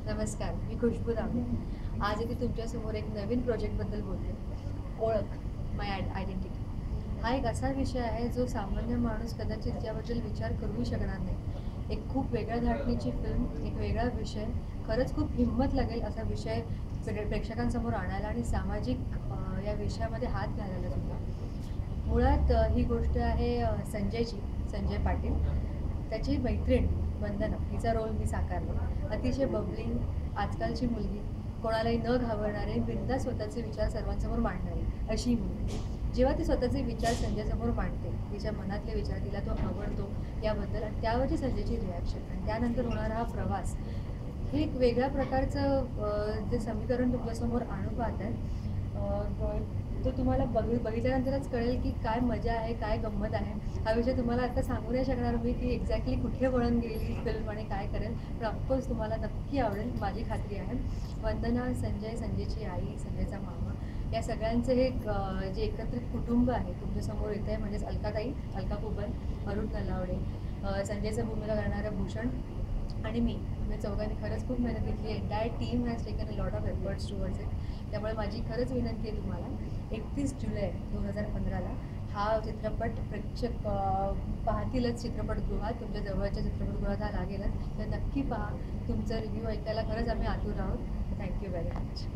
नमस्कार, मी खुशबू दामले. आज इथे तुमच्यासमोर एक नवीन प्रोजेक्टबद्दल बोलते. ओळख, माय आयडेंटिटी. हा एक असा विषय आहे जो सामान्य माणूस कदाचित ज्याबद्दल विचार करूही शकणार नाही. एक खूप वेगळ्या धाटणीची फिल्म, एक वेगळा विषय, खरंच खूप हिंमत लागेल असा विषय प्रेक्षकांसमोर आणायला आणि सामाजिक या विषयामध्ये हात घालायला सुद्धा. मुळात ही गोष्ट आहे संजयची, संजय पाटील. त्याची मैत्रीण वंदना हिचा रोल मी साकारला. अतिशय बबलिंग, आजकालची मुलगी, कोणालाही न घाबरणारे, बिनधास्त स्वतःचे विचार सर्वांसमोर मांडणारी अशी मुलगी. जेव्हा ती स्वतःचे विचार संजयसमोर मांडते, तिच्या मनातले विचार, तिला तो आवडतो याबद्दल, आणि त्यावरची संजयची रिॲक्शन आणि त्यानंतर होणारा हा प्रवास, हे एक वेगळ्या प्रकारचं जे समीकरण तुमच्यासमोर आणू पाहत आहे. तो तुम्हाला बघितल्यानंतरच कळेल की काय मजा आहे, काय गंमत आहे. हा विषय तुम्हाला आता सांगू नाही शकणार मी की एक्झॅक्टली कुठे वळण गेली फिल्म आणि काय करेल, पण ऑफकोर्स तुम्हाला नक्की आवडेल, माझी खात्री आहे. वंदना, संजय, संजयची आई, संजयचा मामा, या सगळ्यांचं हे जे एकत्रित कुटुंब आहे तुमच्यासमोर येतं आहे. म्हणजेच अलकाताई, अलका कुबल, अरुण नलावडे, संजयचा भूमिका करणारं भूषण आणि मी चौघांनी खरंच खूप मेहनत घेतली. Entire team has taken a lot of efforts towards it. त्यामुळे माझी खरंच विनंती आहे तुम्हाला, 31 जुलै 2015ला हा चित्रपट प्रेक्षक पाहतीलच चित्रपटगृहात, तुमच्या जवळच्या चित्रपटगृहात हा लागेलच. तर नक्की पहा. तुमचा रिव्ह्यू ऐकायला खरंच आम्ही आतुर आहोत. Thank you very much.